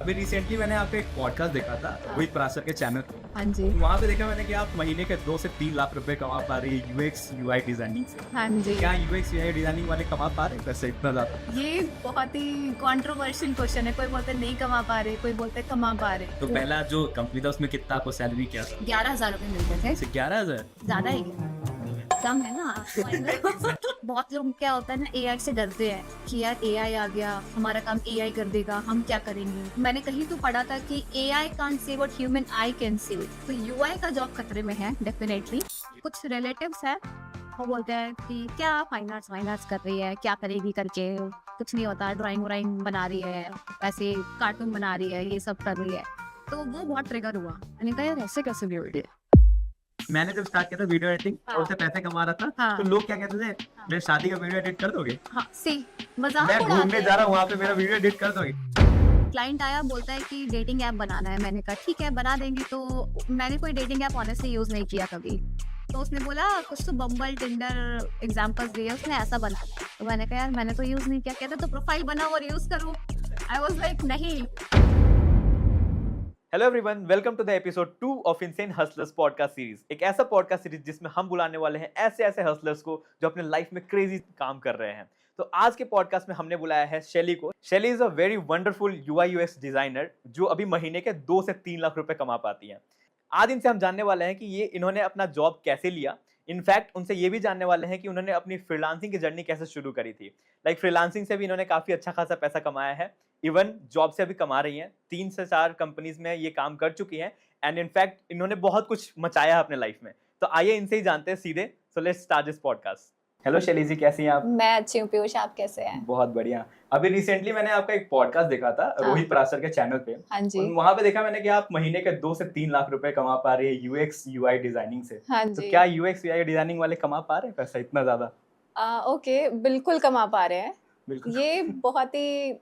अभी रिसेंटली मैंने आपका एक पॉडकास्ट देखा था रोहित पराशर के चैनल पे। हाँ जी। वहाँ पे देखा मैंने कि आप महीने के 2 से 3 लाख रुपए कमा पा रही है यूएक्स यूआई डिजाइनिंग से। हाँ जी। क्या यूएक्स यूआई डिजाइनिंग वाले कमा पा रहे हैं पैसे इतना ज्यादा? ये बहुत ही कंट्रोवर्शियल क्वेश्चन है। कोई बोलते नहीं कमा पा रहे, कोई बोलते कमा पा रहे। तो पहला जो कंपनी था उसमें कितना आपको सैलरी क्या था? 11,000 रुपए मिलते थे। 11,000? ज्यादा ही कम है ना। बहुत लोग क्या होता है ना, एआई से डरते हैं कि यार एआई आ गया, हमारा काम एआई कर देगा, हम क्या करेंगे। मैंने कहीं तो पढ़ा था कि AI can't say what human I can see. तो यूआई का जॉब खतरे में है डेफिनेटली। कुछ रिलेटिव्स है, वो बोलते हैं कि क्या फाइन आर्ट्स कर रही है, क्या करेगी करके, कुछ नहीं होता, ड्राइंग व्राइंग बना रही है, ऐसे कार्टून बना रही है, ये सब कर रही है। तो वो बहुत ट्रिगर हुआ। मैंने कहा यार ऐसे कैसे भी हो रही है। मैंने जब स्टार्ट किया था वीडियो एडिटिंग और उससे पैसे कमा रहा था, हाँ। तो लोग क्या कहते थे, मेरे शादी का वीडियो एडिट कर दोगे? हाँ सी मजाक मैं उड़ाते घूमने हैं। जा रहा हूँ वहाँ पे मेरा वीडियो एडिट कर दोगे? क्लाइंट आया, बोलता है कि डेटिंग ऐप बनाना है। मैंने कहा ठीक है बना देंगे। तो मैंने कोई डेटिंग ऐप ऑनेस्टली यूज नहीं किया कभी। तो उसने बोला कुछ तो बम्बल टिंडर एग्जांपल्स दिए, उसने ऐसा बना। तो मैंने कहा यार मैंने तो यूज नहीं किया। कहते तो प्रोफाइल बनाओ और यूज करो। आई वाज लाइक नहीं। Hello everyone, welcome to the episode 2 of insane hustlers podcast series. एक ऐसा पॉडकास्ट सीरीज जिसमें हम बुलाने वाले हैं ऐसे हसलर्स को जो अपने लाइफ में क्रेजी काम कर रहे हैं। तो आज के पॉडकास्ट में हमने बुलाया है शैली को। शैली is a very wonderful UI UX designer जो अभी महीने के 2 से 3 लाख रुपए कमा पाती हैं। आज इनसे हम जानने वाले हैं कि इन्होंने अपना जॉब कैसे लिया। इनफैक्ट उनसे ये भी जानने वाले हैं कि उन्होंने अपनी फ्रीलांसिंग की जर्नी कैसे शुरू करी थी। फ्रीलांसिंग से भी इन्होंने काफी अच्छा खासा पैसा कमाया है। इवन जॉब से अभी कमा रही हैं। 3 से 4 कंपनीज में ये काम कर चुकी हैं एंड इनफैक्ट इन्होंने बहुत कुछ मचाया है अपने लाइफ में। तो आइए इनसे ही जानते हैं सीधे। So let's start this podcast. Hello शैली जी, कैसी हैं आप? मैं अच्छी हूँ पीयूष, आप कैसे हैं? बहुत बढ़िया। अभी रिसेंटली मैंने आपका एक पॉडकास्ट देखा था रोहित पराशर के चैनल पे। हाँ जी। वहां पे देखा मैंने कि आप महीने के 2 से 3 लाख रुपए कमा पा रही है यूएक्स यूआई डिजाइनिंग से। हाँ तो जी। क्या यूएक्स यूआई डिजाइनिंग वाले कमा पा रहे हैं पैसा इतना ज्यादा? ओके, बिल्कुल कमा पा रहे हैं। बिल्कुल। ये बहुत ही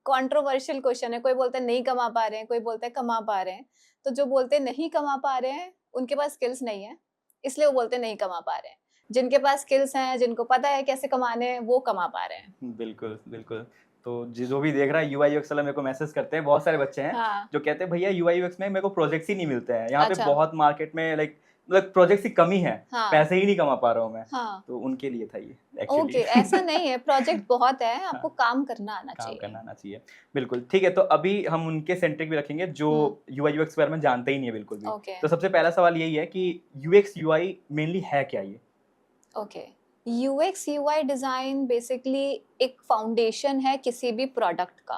कंट्रोवर्शियल क्वेश्चन है। कोई बोलते हैं नहीं कमा पा रहे हैं, कोई बोलते हैं कमा पा रहे हैं। तो जो बोलते हैं नहीं कमा पा रहे हैं उनके पास स्किल्स नहीं है, इसलिए वो बोलते हैं नहीं कमा पा रहे हैं। जिनके पास स्किल्स हैं, जिनको पता है कैसे कमाने हैं, वो कमा पा रहे हैं। बिल्कुल बिल्कुल। तो जो भी देख रहा है यूआई यूएक्स वाला मेरे को मैसेज करते हैं, बहुत सारे बच्चे हैं हाँ। जो कहते हैं भैया यूआई यूएक्स में मेरे को प्रोजेक्ट्स ही नहीं मिलते हैं। यहाँ पे अच्छा। बहुत मार्केट में मतलब प्रोजेक्ट्स की कमी है, हाँ। पैसे ही नहीं कमा पा रहा हूँ मैं। हाँ। तो उनके लिए था ये ओके, एक्चुअली। ऐसा नहीं है, प्रोजेक्ट बहुत है, आपको काम करना आना काम चाहिए। करना आना चाहिए। बिल्कुल ठीक है। तो अभी हम उनके सेंट्रिक भी रखेंगे जो यूआई यूएक्स के बारे में जानते ही नहीं है बिल्कुल भी। ओके। तो सबसे पहला सवाल यही है कि यूएक्स यूआई मेनली है क्या ये? Okay, UX UI design basically एक फाउंडेशन है किसी भी प्रोडक्ट का।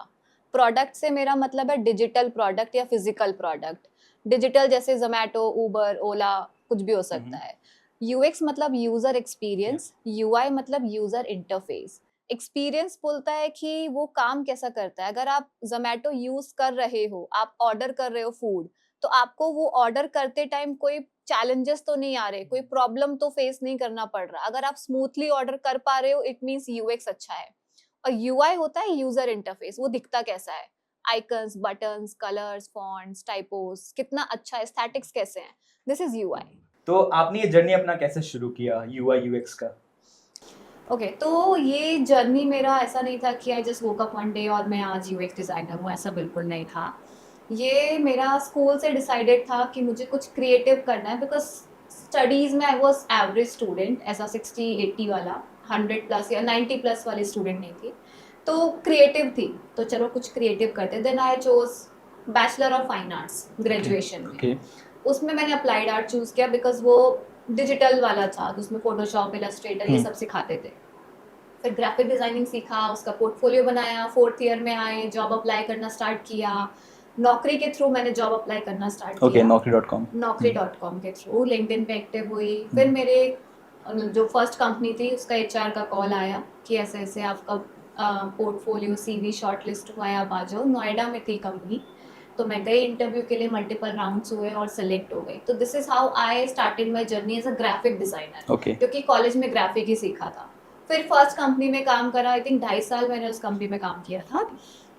प्रोडक्ट से मेरा मतलब है डिजिटल प्रोडक्ट या फिजिकल प्रोडक्ट। डिजिटल जैसे जोमेटो, उबर, ओला, कुछ भी हो सकता है। यूएक्स मतलब यूजर एक्सपीरियंस, यूआई मतलब यूजर इंटरफेस। एक्सपीरियंस बोलता है कि वो काम कैसा करता है। अगर आप जोमेटो यूज कर रहे हो, आप ऑर्डर कर रहे हो फूड, तो आपको वो ऑर्डर करते टाइम कोई चैलेंजेस तो नहीं आ रहे, कोई प्रॉब्लम तो फेस नहीं करना पड़ रहा। अगर आप स्मूथली ऑर्डर कर पा रहे हो, इट मींस यूएक्स अच्छा है। और यूआई होता है यूजर इंटरफेस, वो दिखता कैसा है, आइकन्स, बटन्स, कलर्स, फॉन्ट्स, टाइपोस, कितना अच्छा है, एस्थेटिक्स कैसे हैं, दिस इज यूआई। तो आपने ये जर्नी अपना कैसे शुरू किया यूआई यूएक्स का? ओके, तो ये जर्नी मेरा ऐसा नहीं था कि I just woke up one day और मैं आज यूएक्स डिजाइनर हूँ, ऐसा बिल्कुल नहीं था। ये मेरा स्कूल से डिसाइडेड था कि मुझे कुछ क्रिएटिव करना है, बिकॉज स्टडीज़ में आई वॉज एवरेज स्टूडेंट, ऐसा 60-80 वाला, 100 प्लस या 90 प्लस वाली स्टूडेंट नहीं थी। तो क्रिएटिव थी, तो चलो कुछ क्रिएटिव करते। Then I chose bachelor of fine arts graduation में। उसमें मैंने अप्लाइड आर्ट चूज़ किया बिकॉज वो डिजिटल वाला था, तो उसमें फोटोशॉप, इलस्ट्रेटर ये सब सिखाते थे। फिर ग्राफिक डिजाइनिंग सीखा, उसका पोर्टफोलियो बनाया, 4th ईयर में आए, जॉब अप्लाई करना स्टार्ट किया। नौकरी के थ्रू मैंने जॉब अप्लाई करना स्टार्ट किया। नौकरी.com के थ्रू, लिंक्डइन पे एक्टिव हुई। फिर मेरे जो फर्स्ट कंपनी थी उसका एचआर का कॉल आया कि ऐसे ऐसे आपका पोर्टफोलियो सीवी शॉर्टलिस्ट हुआ है, आप आ जाओ। नोएडा में थी कंपनी, तो मैं गई इंटरव्यू के लिए, मल्टीपल राउंड्स हुए और सेलेक्ट हो गई। तो this is how I started my journey as a graphic designer, क्योंकि कॉलेज में ग्राफिक ही सीखा था। फिर फर्स्ट कंपनी में काम करा, आई थिंक 2.5 साल मैंने उस कंपनी में काम किया था।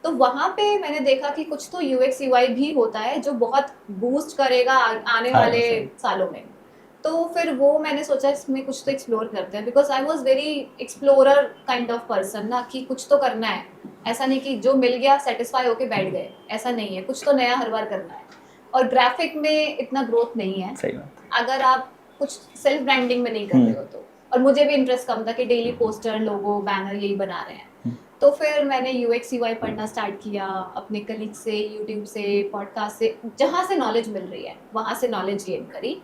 तो वहाँ पे मैंने देखा कि कुछ तो यूएक्स यूआई भी होता है जो बहुत बूस्ट करेगा आने वाले सालों में। तो फिर वो मैंने सोचा इसमें कुछ तो एक्सप्लोर करते हैं, because I was very explorer kind of person ना, कि कुछ तो करना है, ऐसा नहीं कि जो मिल गया सेटिस्फाई होके बैठ गए, ऐसा नहीं है, कुछ तो नया हर बार करना है। और ग्राफिक में इतना ग्रोथ नहीं है सही बात। अगर आप कुछ सेल्फ ब्रांडिंग में नहीं कर रहे हो तो। और मुझे भी इंटरेस्ट कम था कि डेली पोस्टर, लोगो, बैनर यही बना रहे हैं। तो फिर मैंने UX UI पढ़ना स्टार्ट किया, अपने कलीग से, यूट्यूब से, पॉडकास्ट से, जहाँ से नॉलेज मिल रही है वहाँ से नॉलेज गेन करी।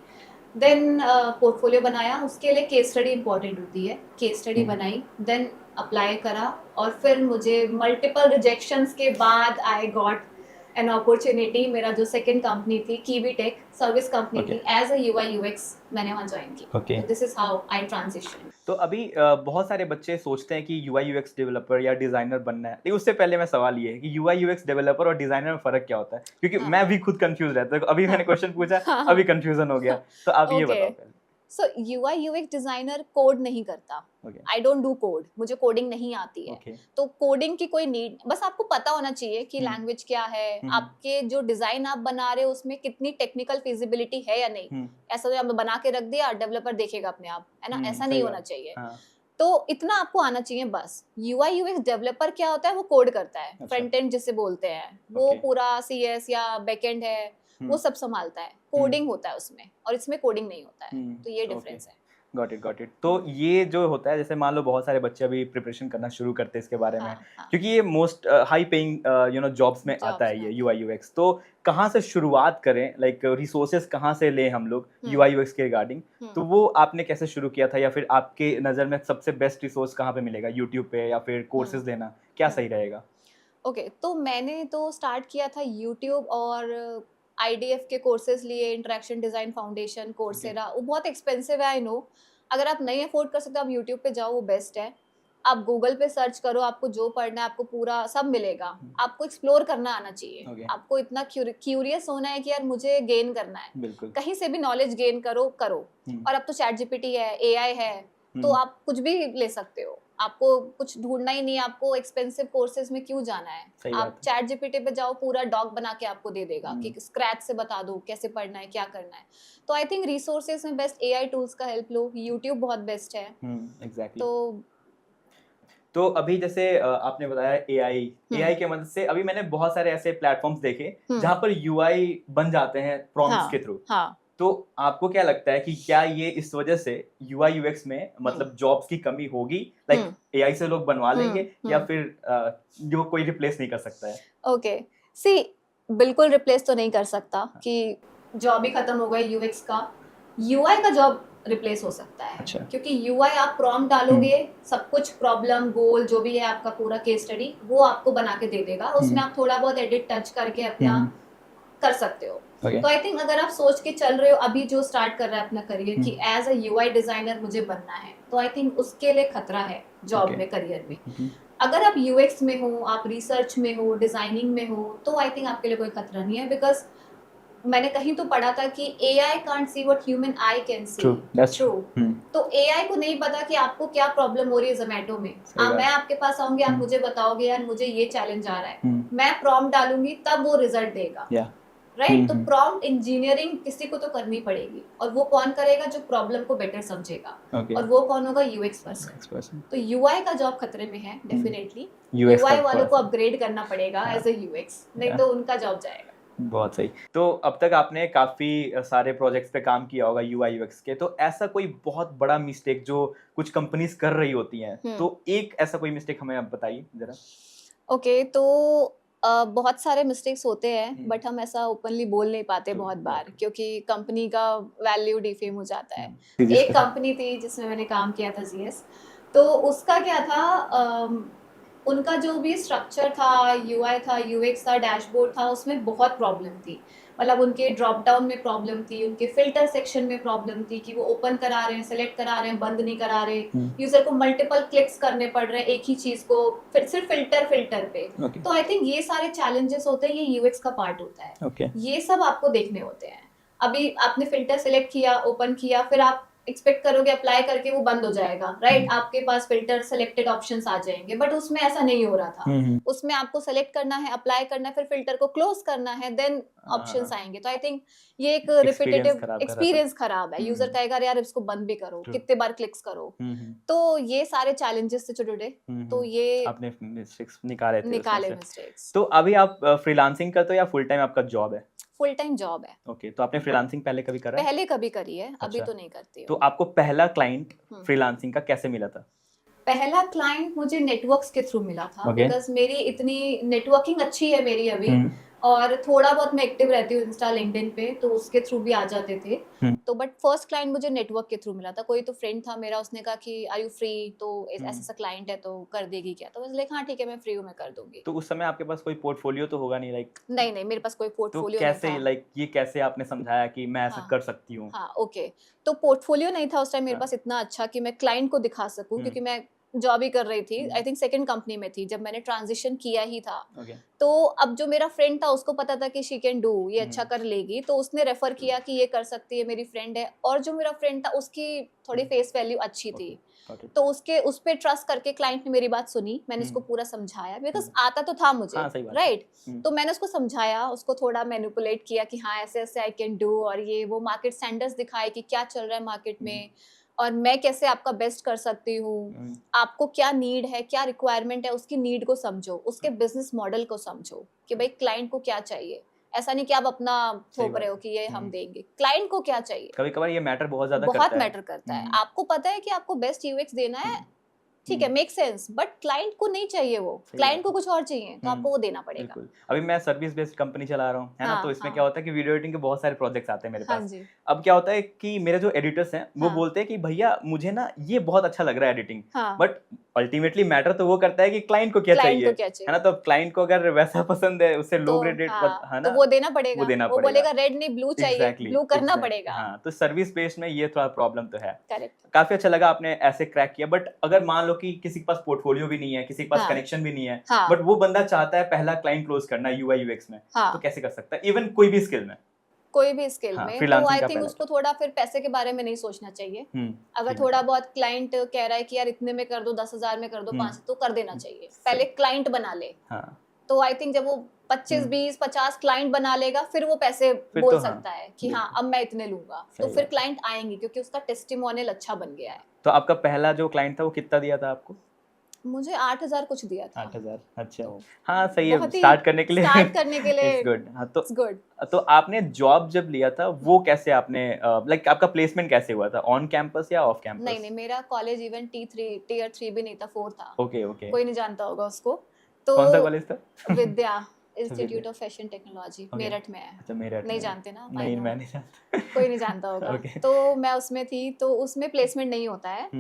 देन पोर्टफोलियो बनाया, उसके लिए केस स्टडी इंपॉर्टेंट होती है, केस स्टडी बनाई, देन अप्लाई करा, और फिर मुझे मल्टीपल रिजेक्शंस के बाद आई गॉट एन अपॉर्चुनिटी। मेरा जो सेकंड कंपनी थी कीवी टेक, सर्विस कंपनी थी, एज अ UI UX मैंने वहाँ ज्वाइन किया। This is how I transition. तो अभी बहुत सारे बच्चे सोचते हैं कि UI UX डेवलपर या डिजाइनर बनना है, लेकिन उससे पहले मैं सवाल ये है कि UI UX डेवलपर और डिजाइनर में फर्क क्या होता है, क्योंकि मैं भी खुद कंफ्यूज रहता हूँ। अभी मैंने क्वेश्चन पूछा, अभी कंफ्यूजन हो गया, तो आप ये बताओ पहले। सो UI UX डिजाइनर कोड नहीं करता, आई डोंट डू कोड, मुझे कोडिंग नहीं आती है। तो कोडिंग की कोई नीड, बस आपको पता होना चाहिए कि लैंग्वेज क्या है, आपके जो डिजाइन आप बना रहे हो उसमें कितनी टेक्निकल फिजिबिलिटी है या नहीं। ऐसा तो बना के रख दिया डेवलपर देखेगा अपने आप, है ना, ऐसा नहीं होना चाहिए। तो इतना आपको आना चाहिए बस। UI UX डेवलपर क्या होता है, वो कोड करता है, फ्रंट एंड जिसे बोलते हैं, वो पूरा CS या बैकएंड है वो सब संभालता है, कोडिंग होता है उसमें, और इसमें कोडिंग नहीं होता है। तो ये डिफरेंस है। Got it. तो ये जो होता है, जैसे मान लो बहुत सारे बच्चे अभी प्रिपरेशन करना शुरू करते हैं इसके बारे में, क्योंकि ये मोस्ट हाई पेइंग जॉब्स में आता है ये UI UX। तो कहाँ से शुरुआत करें, लाइक रिसोर्सेज कहाँ से लें हम लोग UI UX के रिगार्डिंग? तो वो आपने कैसे शुरू किया था, या फिर आपके नज़र में सबसे बेस्ट रिसोर्स कहाँ पे मिलेगा, यूट्यूब पे या फिर कोर्सेज लेना, क्या सही रहेगा? ओके, तो मैंने तो स्टार्ट किया था यूट्यूब और IDF के कोर्सेज लिए, इंटरेक्शन डिजाइन फाउंडेशन, कोर्सेरा। वो बहुत एक्सपेंसिव है, आई नो। अगर आप नहीं अफोर्ड कर सकते आप यूट्यूब पे जाओ, वो बेस्ट है। आप गूगल पे सर्च करो, आपको जो पढ़ना है आपको पूरा सब मिलेगा। आपको एक्सप्लोर करना आना चाहिए, आपको इतना क्यूरियस होना है कि यार मुझे गेन करना है, कहीं से भी नॉलेज गेन करो। और अब तो ChatGPT है, AI है, तो आप कुछ भी ले सकते हो। आपको कुछ ढूंढना ही नहीं है, आपको एक्सपेंसिव कोर्सेज में क्यों जाना है। आप ChatGPT पे जाओ, पूरा डॉक बना के आपको दे देगा कि स्क्रैच से बता दो कैसे पढ़ना है, क्या करना है। तो आई थिंक रिसोर्सेज में बेस्ट AI टूल्स का हेल्प लो, यूट्यूब बहुत बेस्ट है। एग्जैक्टली। तो अभी जैसे आपने बताया AI के मदद से, अभी मैंने बहुत सारे ऐसे प्लेटफॉर्म्स देखे जहाँ पर UI बन जाते हैं प्रॉम्प्ट्स के थ्रू। तो आपको क्या लगता है कि क्या ये इस वजह से UI UX में मतलब जॉब्स की कमी होगी, लाइक AI से लोग बनवा लेंगे, या फिर जो कोई रिप्लेस नहीं कर सकता है? ओके, सी बिल्कुल रिप्लेस तो नहीं कर सकता कि जॉब ही खत्म हो गई UX का। UI का जॉब रिप्लेस हो सकता है। अच्छा। क्योंकि UI आप प्रॉम्प्ट डालोगे, सब कुछ प्रॉब्लम, गोल, जो भी है आपका पूरा केस स्टडी, वो आपको बना के दे देगा। उसमें आप थोड़ा बहुत एडिट टच करके अपना कर सकते हो। तो आई थिंक अगर आप सोच के चल रहे हो, अभी जो स्टार्ट कर रहा है अपना करियर कि एज अ UI डिजाइनर मुझे बनना है, तो आई थिंक उसके लिए खतरा है जॉब में, करियर में। अगर आप UX में हो, आप रिसर्च में हो, डिजाइनिंग में हो, तो आई थिंक आपके लिए कोई खतरा नहीं है। बिकॉज मैंने कहीं तो पढ़ा था कि AI can't see what human eye can see. True. तो AI को नहीं पता कि आपको क्या प्रॉब्लम हो रही है जोमेटो में। मैं आपके पास आऊंगी, आप मुझे बताओगे यार मुझे ये चैलेंज आ रहा है, मैं प्रॉम्प्ट डालूंगी तब वो रिजल्ट देगा। राइट। तो प्रॉम्प्ट इंजीनियरिंग किसी को तो करनी पड़ेगी, और वो कौन करेगा? जो प्रॉब्लम को बेटर समझेगा। और वो कौन होगा? UX person. तो UI का जॉब खतरे में है डेफिनेटली। UI वालों को अपग्रेड करना पड़ेगा एज अ UX, नहीं तो उनका जॉब जाएगा। बहुत सही। तो अब तक आपने काफी सारे प्रोजेक्ट्स पे काम किया होगा UI UX के, तो ऐसा कोई बहुत बड़ा मिस्टेक जो कुछ कंपनीज कर रही होती हैं, तो एक ऐसा कोई मिस्टेक हमें आप बताइए जरा। ओके, तो बहुत सारे मिस्टेक्स होते हैं, बट हम ऐसा ओपनली बोल नहीं पाते बहुत बार, क्योंकि कंपनी का वैल्यू डिफेम हो जाता है। एक कंपनी थी जिसमें मैंने काम किया था, GS, तो उसका क्या था, उनका जो भी स्ट्रक्चर था, UI था, UX था, डैशबोर्ड था, उसमें बहुत प्रॉब्लम थी। मतलब उनके ड्रॉप डाउन में प्रॉब्लम थी, उनके फिल्टर सेक्शन में प्रॉब्लम थी कि वो ओपन करा रहे हैं, सेलेक्ट करा रहे हैं, बंद नहीं करा रहे, यूजर को मल्टीपल क्लिक्स करने पड़ रहे हैं एक ही चीज को, फिर सिर्फ फिल्टर पे। तो आई थिंक ये सारे चैलेंजेस होते हैं, ये UX का पार्ट होता है। ये सब आपको देखने होते हैं। अभी आपने फिल्टर सेलेक्ट किया, ओपन किया, फिर आप एक्सपेक्ट करोगे अप्लाई करके वो बंद हो जाएगा, राइट? आपके पास फिल्टर सेलेक्टेड ऑप्शंस आ जाएंगे, बट उसमें ऐसा नहीं हो रहा था। उसमें आपको सेलेक्ट करना है, अप्लाई करना है, फिर फिल्टर को क्लोज करना है, देन ऑप्शंस आएंगे। तो आई थिंक ये एक रिपीटेटिव एक्सपीरियंस खराब है। यूजर कहेगा अरे यार इसको बंद भी करो, कितने बार क्लिक्स करो। तो ये सारे चैलेंजेस थे छोटे-छोटे, तो ये आपने मिस्टेक्स निकाले थे निकाले उसमें से। मिस्टेक्स। तो अभी आप फ्रीलांसिंग करते हो या फुल टाइम आपका जॉब है? फुल टाइम जॉब है। ओके, तो आपने फ्रीलांसिंग पहले कभी करा है? पहले कभी करी है, अभी अच्छा। तो नहीं करती तो हूँ। आपको पहला क्लाइंट हम्म। फ्रीलांसिंग का कैसे मिला था? पहला क्लाइंट मुझे नेटवर्क्स के थ्रू मिला था, Okay. बिकॉज मेरी इतनी नेटवर्किंग अच्छी है मेरी अभी, हम्म, और थोड़ा बहुत मैं एक्टिव रहती हूँ इंस्टा लिंक्डइन पे, तो उसके थ्रू भी आ जाते थे। तो बट फर्स्ट क्लाइंट मुझे नेटवर्क के थ्रू मिला था। कोई तो फ्रेंड था मेरा, उसने कहा कि आर यू फ्री, तो ऐसा ऐसा क्लाइंट है तो कर देगी क्या? तो मैंने हाँ ठीक है, मैं फ्री हूँ, मैं कर दूंगी। तो उस समय आपके पास कोई पोर्टफोलियो तो होगा नहीं, लाइक नहीं नहीं, मेरे पास कोई तो पोर्टफोलियो कैसे, नहीं था। लाइक ये कैसे आपने समझाया कि मैं ऐसा हाँ। कर सकती हूँ? हाँ ओके, तो पोर्टफोलियो नहीं था उस टाइम मेरे हाँ। पास इतना अच्छा कि मैं क्लाइंट को दिखा सकूं, हम्म। क्योंकि मैं जॉब ही कर रही थी। हम्म। आई थिंक सेकंड कंपनी में थी जब मैंने ट्रांजिशन किया ही था। ओके, तो अब जो मेरा फ्रेंड था उसको पता था कि शी कैन डू, ये अच्छा कर लेगी, तो उसने रेफर किया कि ये कर सकती है, मेरी फ्रेंड है। और जो मेरा फ्रेंड था उसकी थोड़ी फेस वैल्यू अच्छी थी, got it. तो उसके उस पे ट्रस्ट करके क्लाइंट ने मेरी बात सुनी। मैंने उसको पूरा समझाया, बिकॉज आता तो था मुझे, हाँ, सही बात है। राइट? तो मैंने उसको समझाया, उसको थोड़ा मैनिपुलेट किया कि हाँ ऐसे ऐसे आई कैन डू, और ये वो मार्केट स्टैंडर्ड्स दिखाए कि क्या चल रहा है मार्केट में, और मैं कैसे आपका बेस्ट कर सकती हूँ। आपको क्या नीड है, क्या रिक्वायरमेंट है, उसकी नीड को समझो, उसके बिजनेस मॉडल को समझो कि भाई क्लाइंट को क्या चाहिए। ऐसा नहीं कि आप अपना थोप रहे हो कि ये हम देंगे, क्लाइंट को क्या चाहिए। कभी कभार ये मैटर बहुत ज्यादा बहुत करता है। मैटर करता है। आपको पता है कि आपको बेस्ट यूएक्स देना है, ठीक है, मेक सेंस, बट क्लाइंट को नहीं चाहिए वो, क्लाइंट को कुछ और चाहिए, तो आपको वो देना पड़ेगा। बिल्कुल। अभी मैं सर्विस बेस्ड कंपनी चला रहा हूँ, है ना, हाँ, तो इसमें हाँ। क्या होता है कि वीडियो एडिटिंग के बहुत सारे प्रोजेक्ट्स आते हैं मेरे हाँ पास। जी। अब क्या होता है कि मेरे जो एडिटर्स हैं वो हाँ। बोलते हैं कि भैया मुझे ना ये बहुत अच्छा लग रहा है एडिटिंग, हाँ। बट अल्टीमेटली मैटर तो वो करता है कि क्लाइंट को क्या क्लाइंट चाहिए, को क्या है चाहिए, ना। तो क्लाइंट को अगर वैसा पसंद है, उससे लो तो ग्रेडेड, हाँ, है ना, तो वो देना पड़ेगा, वो देना वो पड़ेगा। बोलेगा रेड नहीं ब्लू चाहिए, Exactly, ब्लू करना exactly. पड़ेगा। हाँ, तो सर्विस बेस्ड में ये थोड़ा प्रॉब्लम तो है। करेक्ट। काफी अच्छा लगा आपने ऐसे क्रैक किया, बट अगर मान लो कि किसी के पास पोर्टफोलियो भी नहीं है, किसी के पास हाँ। कनेक्शन भी नहीं है, हाँ। बट वो बंदा चाहता है पहला क्लाइंट क्लोज करना यूआई यूएक्स में, हाँ। तो कैसे कर सकता है, इवन कोई भी स्किल में? कोई भी स्किल हाँ, में, तो freelancing आई का थिंक पहला उसको थोड़ा फिर पैसे के बारे में नहीं सोचना चाहिए। अगर ठीक थोड़ा बहुत क्लाइंट कह रहा है कि यार इतने में कर दो, 10,000 में कर दो, 5, तो कर देना चाहिए। पहले क्लाइंट बना ले, हाँ, तो आई थिंक जब वो 25, 20, 50 क्लाइंट बना लेगा, फिर वो पैसे फिर बोल तो हाँ, सकता है कि हाँ अब मैं इतने लूंगा, तो सही फिर बात। क्लाइंट आएंगे क्योंकि उसका टेस्टिमोनियल अच्छा बन गया है। तो आपका पहला जो क्लाइंट था वो कितना दिया था आपको? मुझे 8,000 कुछ दिया था। 8,000, अच्छा। तो हाँ, सही है, बहुत ही स्टार्ट करने के लिए स्टार्ट करने के लिए इट्स गुड। हाँ, तो इट्स गुड। तो आपने जॉब जब लिया था वो कैसे आपने, लाइक आपका प्लेसमेंट कैसे हुआ था, ऑन कैंपस या ऑफ कैंपस? नहीं नहीं, मेरा कॉलेज इवन टीयर 3 भी नहीं था, 4 था। ओके ओके, कोई नहीं जानता होगा उसको। तो कौन सा कॉलेज था? Vidya institute Vidya. Of fashion technology, Okay. Meerut में है। अच्छा, मेरठ नहीं में। जानते ना? I नहीं, know. मैं नहीं जानता। कोई नहीं जानता होगा। Okay. तो मैं उसमें थी, तो उसमें प्लेसमेंट नहीं होता है।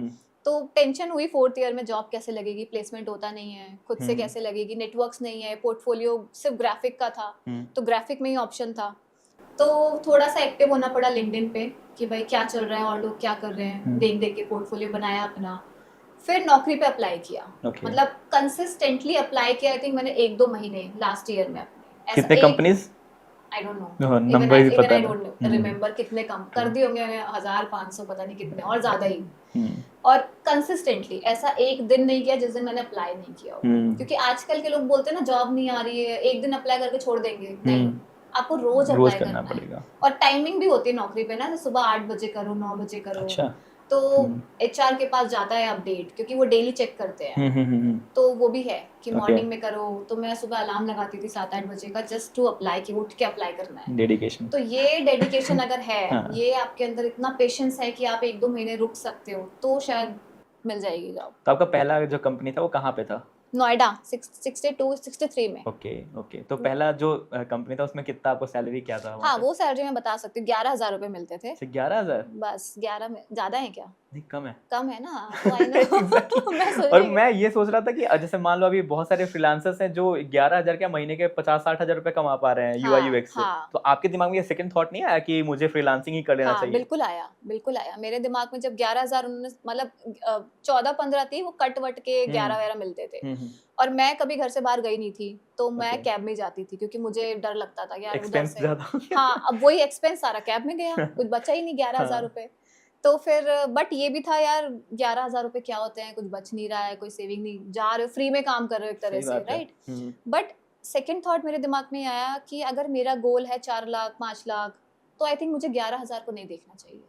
तो टेंशन हुई 4th ईयर में, जॉब कैसे लगेगी, प्लेसमेंट होता नहीं है, खुद से कैसे लगेगी, नेटवर्क्स नहीं है, पोर्टफोलियो सिर्फ ग्राफिक का था, तो ग्राफिक में ही ऑप्शन था। तो थोड़ा सा एक्टिव होना पड़ा लिंक्डइन पे कि भाई क्या चल रहा है और लोग क्या कर रहे हैं, देख देख के पोर्टफोलियो बनाया अपना। फिर नौकरी पे अप्लाई किया। मतलब कंसिस्टेंटली अप्लाई किया। आई थिंक मैंने 1-2 महीने लास्ट ईयर में अपने, कितने companies? I don't know, number भी पता आई नहीं। डोंट रिमेम्बर कितने कम कर दिए होंगे, 1,500 पता नहीं कितने, और ज्यादा ही। और कंसिस्टेंटली ऐसा एक दिन नहीं किया जिस दिन मैंने अप्लाई नहीं किया हो। क्योंकि आजकल के लोग बोलते हैं ना जॉब नहीं आ रही है, एक दिन अप्लाई करके छोड़ देंगे, नहीं, आपको रोज अप्लाई करना पड़ेगा। और टाइमिंग भी होती है नौकरी पे ना, सुबह 8 बजे करो, 9 बजे करो। अच्छा। तो एचआर के पास जाता है अपडेट, क्योंकि वो डेली चेक करते हैं। तो वो भी है कि मॉर्निंग में करो। तो मैं सुबह अलार्म लगाती थी 7-8 बजे का, जस्ट टू अप्लाई, कि उठ के अप्लाई करना है। डेडिकेशन। तो ये डेडिकेशन अगर है, ये आपके अंदर इतना पेशेंस है कि आप 1-2 महीने रुक सकते हो, तो शायद मिल जाएगी जॉब। तो आपका पहला जो कंपनी था वो कहाँ पे था? नोएडा 62-63 में। ओके ओके, तो पहला जो कंपनी था उसमें कितना आपको सैलरी क्या था? हाँ, वो सैलरी मैं बता सकती हूँ, 11,000 रुपए मिलते थे। 11,000? बस 11 में ज्यादा है क्या? नहीं, कम है। कम है ना, तो आई नो। मैं सोच और रही मैं ये सोच रहा था कि जैसे मान लो अभी बहुत सारे फ्रीलांसर्स हैं जो 11,000 के महीने के 50-60 हजार रुपए कमा पा रहे हैं यूआई यूएक्स से। तो आपके दिमाग में ये सेकंड थॉट नहीं आया कि मुझे फ्रीलांसिंग ही कर लेना चाहिए? बिल्कुल आया, बिल्कुल आया मेरे दिमाग में। जब 11,000 उन्होंने, मतलब 14-15 थी, वो कट वट के 11 मिलते थे। और मैं कभी घर से बाहर गई नहीं थी, तो मैं कैब में जाती थी, क्योंकि मुझे डर लगता था यार उधर से। हाँ, अब वही एक्सपेंस सारा कैब में गया, कुछ बचा ही नहीं 11,000 रुपए। तो फिर बट ये भी था यार 11,000 रुपए क्या होते हैं, कुछ बच नहीं रहा है, कोई सेविंग नहीं, जा रहे हो फ्री में काम कर रहे हो एक तरह सही से, बात है। राइट। बट सेकंड थॉट मेरे दिमाग में आया कि अगर मेरा गोल है 4 लाख 5 लाख, तो आई थिंक मुझे 11,000 को नहीं देखना चाहिए।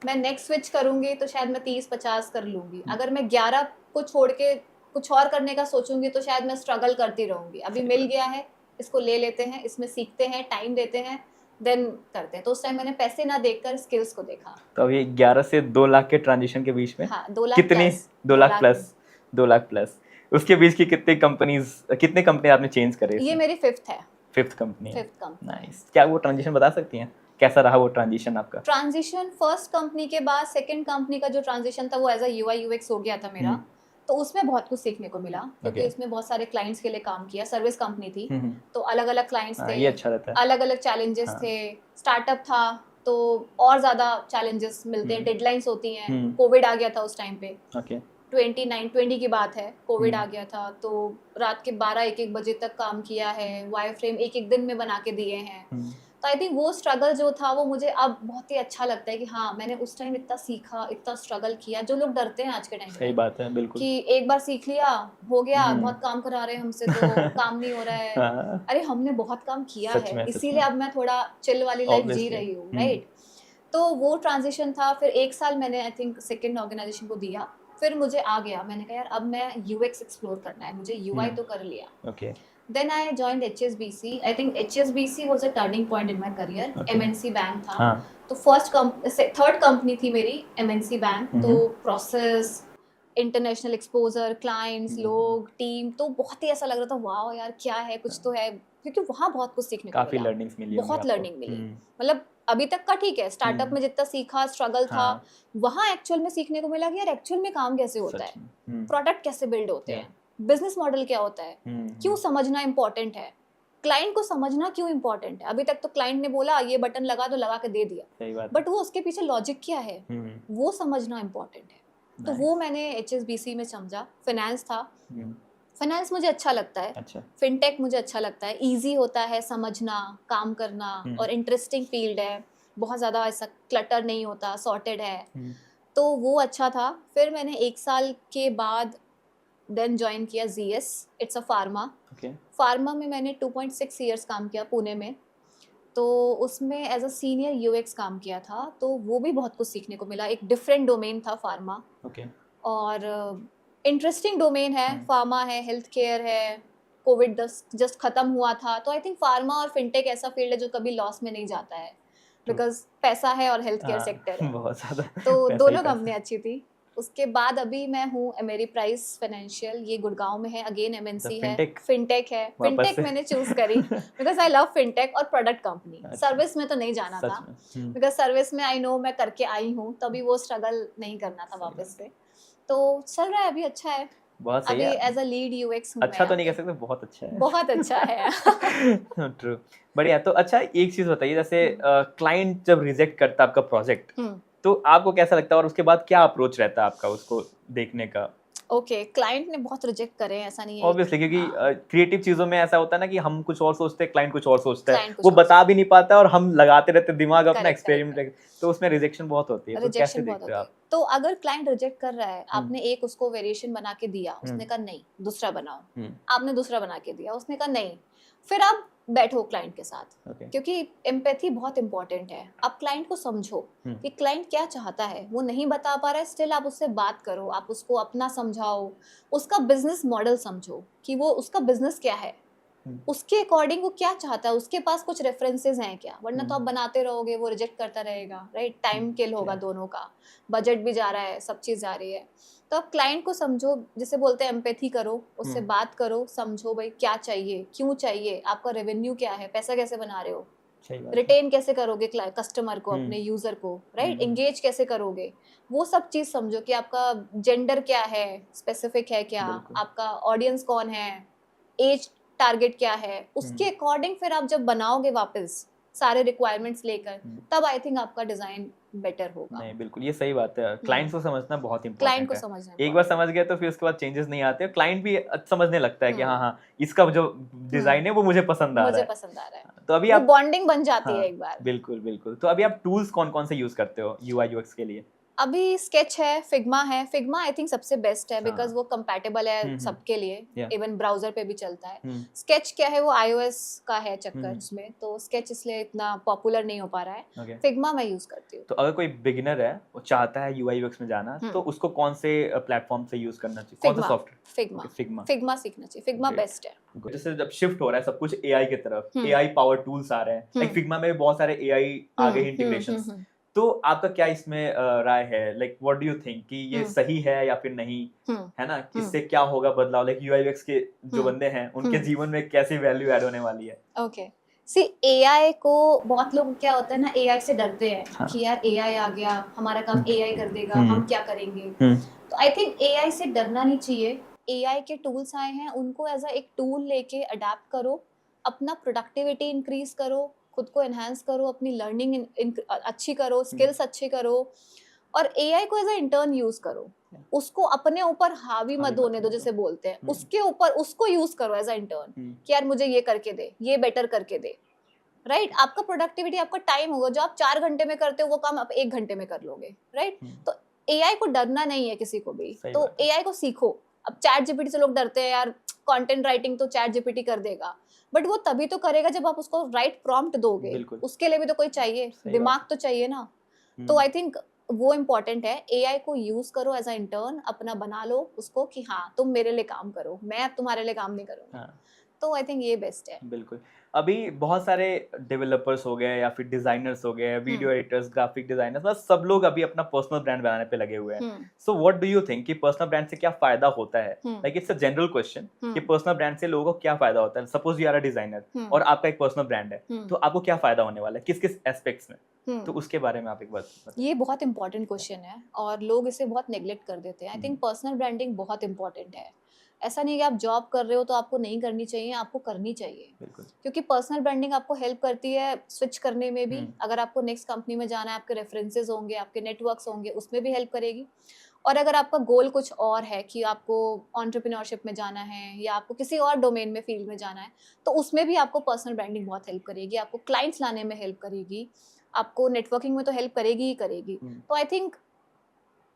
मैं नेक्स्ट स्विच करूंगी तो शायद मैं 30-50 कर लूंगी। अगर मैं 11 को छोड़ के कुछ और करने का सोचूंगी तो शायद मैं स्ट्रगल करती रहूंगी। अभी सही मिल बात। गया है, इसको ले लेते हैं, इसमें सीखते हैं, टाइम देते हैं, देन करते हैं। तो उस टाइम मैंने पैसे ना देखकर स्किल्स को देखा। तो अभी 11 से 2 लाख के ट्रांजिशन के बीच में हाँ, 2 लाख कितनी, plus 2 lakh plus, 2 lakh plus, उसके बीच की कितनी कंपनी आपने चेंज करे? ये मेरी फिफ्थ है, फिफ्थ कंपनी है। Fifth company. नाइस। क्या वो ट्रांजिशन बता सकती हैं, कैसा रहा वो ट्रांजिशन आपका? ट्रांजिशन फर्स्ट कंपनी के बाद सेकंड कंपनी का जो ट्रांजिशन था वो एज अ यूआई यूएक्स हो गया था मेरा। तो उसमें बहुत कुछ सीखने को मिला, क्योंकि Okay. इसमें बहुत सारे क्लाइंट्स के लिए काम किया। सर्विस कंपनी थी, हम्म। तो अलग अलग क्लाइंट्स हाँ, थे, ये अच्छा रहता है। अलग अलग चैलेंजेस हाँ। थे। स्टार्टअप था तो और ज्यादा चैलेंजेस मिलते हैं, हम्म। डेडलाइंस होती हैं। हम्म। कोविड आ गया था उस टाइम पे, ओके। 2020 की बात है, कोविड हम्म। आ गया था। तो रात के 12-1 बजे तक काम किया है, वायर फ्रेम एक दिन में बना के दिए हैं। तो आई थिंक वो स्ट्रगल जो था वो मुझे अब बहुत ही अच्छा लगता है कि हाँ, मैंने उस टाइम इतना सीखा, इतना स्ट्रगल किया। जो लोग डरते हैं आज के टाइम सही पे बात है, बिल्कुल। कि एक बार सीख लिया, हो गया, हम्म। बहुत काम करा रहे हैं हमसे तो काम नहीं हो रहा है। हाँ, अरे हमने बहुत काम किया सच है, में, सच इसीलिए में। अब मैं थोड़ा चिल वाली लाइफ जी Obviously. रही हूँ, राइट। तो वो ट्रांजिशन था। फिर 1 साल मैंने आई थिंक सेकेंड ऑर्गेनाइजेशन को दिया। फिर मुझे आ गया, मैंने कहा यार अब मैं यूएक्स एक्सप्लोर करना है, मुझे यूआई तो कर लिया। Okay. Then I joined HSBC. I think HSBC was a turning point in my career. Okay. MNC bank था। हाँ। तो थर्ड कंपनी थी मेरी MNC बैंक। तो प्रोसेस, इंटरनेशनल एक्सपोजर, क्लाइंट्स, लोग, टीम, तो बहुत ही ऐसा लग रहा था वाओ यार क्या है, कुछ तो है। क्योंकि वहाँ बहुत कुछ सीखने को काफी मिला, लर्निंग्स मिली बहुत होंगी आपको। लर्निंग मिली। मतलब अभी तक का ठीक है, स्टार्टअप में जितना सीखा, स्ट्रगल था, हाँ। वहाँ एक्चुअल में सीखने को मिला कि यार एक्चुअल में काम कैसे होता सच है, में। प्रोडक्ट कैसे बिल्ड होते Yeah. हैं, बिजनेस मॉडल क्या होता है, क्यों समझना इंपॉर्टेंट है, क्लाइंट को समझना क्यों इंपॉर्टेंट है। अभी तक तो क्लाइंट ने बोला ये बटन लगा तो लगा के दे दिया, सही बात। बट वो उसके पीछे लॉजिक क्या है वो समझना इंपॉर्टेंट है। तो वो मैंने HSBC में समझा। फाइनेंस था, फाइनेंस मुझे अच्छा लगता है। अच्छा। फिनटेक मुझे अच्छा लगता है, इजी होता है समझना, काम करना, और इंटरेस्टिंग फील्ड है, बहुत ज़्यादा ऐसा क्लटर नहीं होता, सॉर्टेड है। तो वो अच्छा था। फिर मैंने 1 साल के बाद देन ज्वाइन किया ZS, it's a pharma. Okay. Pharma में मैंने 2.6 ईयर्स काम किया पुणे में। तो उसमें एज अ सीनियर यूएक्स काम किया था, तो वो भी बहुत कुछ सीखने को मिला। एक डिफरेंट डोमेन था फार्मा, ओके। और इंटरेस्टिंग डोमेन है। फार्मा है, हेल्थ केयर है, कोविड जस्ट खत्म हुआ था। तो आई थिंक फार्मा और फिनटेक ऐसा फील्ड है जो कभी लॉस में नहीं जाता है, बिकॉज पैसा है और हेल्थ केयर सेक्टर है। बहुत ज्यादा तो पैसा ही दोनों पैसा। कंपनी अच्छी थी। उसके बाद अभी मैं हूँ अमेरीप्राइज फाइनेंशियल, ये गुड़गांव में है, अगेन MNC है, fintech? फिनटेक है। वापस फिनटेक से। मैंने चूज करी बिकॉज आई लव फिनटेक और प्रोडक्ट कंपनी। अच्छा। सर्विस में तो नहीं जाना सच था, में। बिकॉज सर्विस में आई नो मैं करके आई हूँ, तभी वो स्ट्रगल नहीं करना था वापस से। तो चल रहा है अभी, अच्छा है। बहुत सही अभी है। एज अ लीड यूएक्स हूँ अच्छा मैं तो नहीं कह यहाँ सकते, बहुत अच्छा है। पे। बहुत अच्छा है। ट्रू। बढ़िया। तो अच्छा, एक चीज बताइए, जैसे क्लाइंट जब रिजेक्ट करता है आपका प्रोजेक्ट, तो आपको कैसा लगता है और उसके बाद क्या अप्रोच रहता है आपका उसको देखने का? ओके, क्लाइंट ने बहुत रिजेक्ट करे हैं, ऐसा नहीं है। ऑब्वियसली, क्योंकि क्रिएटिव चीजों में ऐसा होता है ना कि हम कुछ और सोचते हैं, क्लाइंट कुछ और सोचता है, Client कुछ वो और बता भी नहीं पाता और हम लगाते रहते हैं दिमाग अपना Correct, एक्सपेरिमेंट, तो उसमें रिजेक्शन बहुत होती है। तो कैसे रिजेक्शन बहुत देखते हो होती है। आप? तो अगर क्लाइंट रिजेक्ट कर रहा है, आपने एक उसको वेरिएशन बना के दिया, उसने कहा नहीं दूसरा बनाओ, आपने दूसरा बना के दिया, उसने कहा नहीं, फिर आप बैठो क्लाइंट के साथ, Okay. क्योंकि एम्पैथी बहुत इंपॉर्टेंट है। आप क्लाइंट को समझो कि क्लाइंट क्या चाहता है, वो नहीं बता पा रहा है, स्टिल आप उससे बात करो, आप उसको अपना समझाओ, उसका बिजनेस मॉडल समझो कि वो उसका बिजनेस क्या है, उसके अकॉर्डिंग वो क्या चाहता है, उसके पास कुछ रेफरेंसेस हैं क्या, वरना तो आप बनाते रहोगे, वो रिजेक्ट करता रहेगा, राइट। टाइम किल होगा दोनों का, बजट भी जा रहा है, सब चीज़ जा रही है। तो आप क्लाइंट को समझो, जिसे बोलते हैं एम्पैथी करो, उससे बात करो, समझो भाई क्या चाहिए, क्यों चाहिए, आपका रेवेन्यू क्या है, पैसा कैसे बना रहे हो, रिटेन कैसे करोगे कस्टमर को, अपने यूजर को, राइट, एंगेज कैसे करोगे, वो सब चीज समझो कि आपका जेंडर क्या है, स्पेसिफिक है क्या, आपका ऑडियंस कौन है, एज टारगेट क्या है, उसके अकॉर्डिंग फिर आप जब बनाओगे वापस सारे रिक्वायरमेंट्स लेकर, तब आई थिंक आपका डिजाइन बेटर होगा। नहीं, बिल्कुल ये सही बात है। क्लाइंट को समझना बहुत इंपॉर्टेंट क्लाइंट को है। समझना एक बार समझ गए तो फिर उसके बाद चेंजेस नहीं आते, क्लाइंट भी समझने लगता है कि हाँ हाँ, इसका जो डिजाइन है वो मुझे पसंद आ रहा है। पसंद आ रहा है। तो अभी वो आप बॉन्डिंग बन जाती हाँ, है एक बार। बिल्कुल बिल्कुल। तो अभी आप टूल्स कौन कौन से यूज करते हो यूआई यूएक्स के लिए? अभी स्केच है, फिग्मा है। फिग्मा आई थिंक सबसे बेस्ट है बिकॉज हाँ। वो कंपैटिबल है हम्म, सबके लिए, Yeah. इवन ब्राउजर पे भी चलता है। हम्म, स्केच क्या है, वो iOS का है चक्कर हम्म। उसमें, तो स्केच इसलिए इतना पॉपुलर नहीं हो पा रहा है। okay. फिग्मा मैं यूज करती हूँ। तो अगर कोई बिगिनर है वो चाहता है यूआई यूएक्स में जाना, तो उसको कौन से प्लेटफॉर्म से यूज करना चाहिए, कौन सा Figma, software? Figma, Figma Figma सीखना चाहिए, फिग्मा Great. बेस्ट है। जैसे जब शिफ्ट हो रहा है सब कुछ एआई की तरफ, हम्म। एआई पावर टूल्स आ रहे हैं, लाइक फिग्मा में भी बहुत सारे एआई आ गए इंटीग्रेशंस, तो आपका क्या इसमें राय है, like what do you think कि ये सही है या फिर नहीं है ना, इससे क्या होगा बदलाव, लाइक यूआई यूएक्स के जो बंदे हैं उनके जीवन में कैसी वैल्यू ऐड होने वाली है? ओके, सी एआई को बहुत लोग क्या होता है ना, एआई से डरते हैं हाँ। कि यार एआई आ गया, हमारा काम एआई कर देगा, हम क्या करेंगे। हम्म, तो आई थिंक एआई से डरना नहीं चाहिए। एआई के टूल्स आए हैं, उनको एज अ एक टूल लेके अडेप्ट करो, अपना प्रोडक्टिविटी इंक्रीज करो, खुद को एनहांस करो, अपनी लर्निंग अच्छी करो, स्किल्स अच्छी करो, और एआई को एज अ इंटर्न यूज करो। उसको अपने ऊपर हावी मत होने दो, जैसे बोलते हैं, उसके ऊपर उसको यूज करो एज अ इंटर्न कि यार मुझे ये करके दे, ये बेटर करके दे। राइट, आपका प्रोडक्टिविटी, आपका टाइम होगा, जो आप 4 घंटे में करते हो वो काम आप 1 घंटे में कर लोगे। राइट, तो एआई को डरना नहीं है किसी को भी, तो एआई को सीखो। अब चैट जीपीटी से लोग डरते हैं, यार कंटेंट राइटिंग तो चैट जीपीटी कर देगा, बट वो तभी तो करेगा जब आप उसको राइट प्रॉम्प्ट दोगे। उसके लिए भी तो कोई चाहिए, दिमाग तो चाहिए ना। तो आई थिंक वो इम्पोर्टेंट है। एआई को यूज करो एज अ इंटर्न, अपना बना लो उसको कि हाँ तुम मेरे लिए काम करो, मैं अब तुम्हारे लिए काम नहीं करूंगा। तो आई थिंक ये बेस्ट है। बिल्कुल। अभी बहुत सारे डेवलपर्स हो गए या फिर डिजाइनर्स हो गए, वीडियो एडिटर्स, ग्राफिक डिजाइनर्स, मतलब सब लोग अभी अपना पर्सनल ब्रांड बनाने पे लगे हुए हैं। So what do you think कि पर्सनल ब्रांड से क्या फायदा होता है? Like it's a general question कि पर्सनल ब्रांड से लोगों को क्या फायदा होता है। Suppose you are a designer और आपका एक पर्सनल ब्रांड है, तो आपको क्या फायदा होने वाला है, किस किस एस्पेक्ट्स में? तो उसके बारे में आप एक बात बताइए। ये बहुत इंपॉर्टेंट क्वेश्चन है और लोग इसे बहुत नेग्लेक्ट कर देते हैं। आई थिंक पर्सनल ब्रांडिंग बहुत इंपॉर्टेंट है। ऐसा नहीं कि आप जॉब कर रहे हो तो आपको नहीं करनी चाहिए, आपको करनी चाहिए। बिल्कुल। क्योंकि पर्सनल ब्रांडिंग आपको हेल्प करती है स्विच करने में भी। अगर आपको नेक्स्ट कंपनी में जाना है, आपके रेफरेंसेस होंगे, आपके नेटवर्क्स होंगे, उसमें भी हेल्प करेगी। और अगर आपका गोल कुछ और है कि आपको एंटरप्रेन्योरशिप में जाना है या आपको किसी और डोमेन में फील्ड में जाना है, तो उसमें भी आपको पर्सनल ब्रांडिंग बहुत हेल्प करेगी। आपको क्लाइंट्स लाने में हेल्प करेगी, आपको नेटवर्किंग में तो हेल्प करेगी ही करेगी। तो I think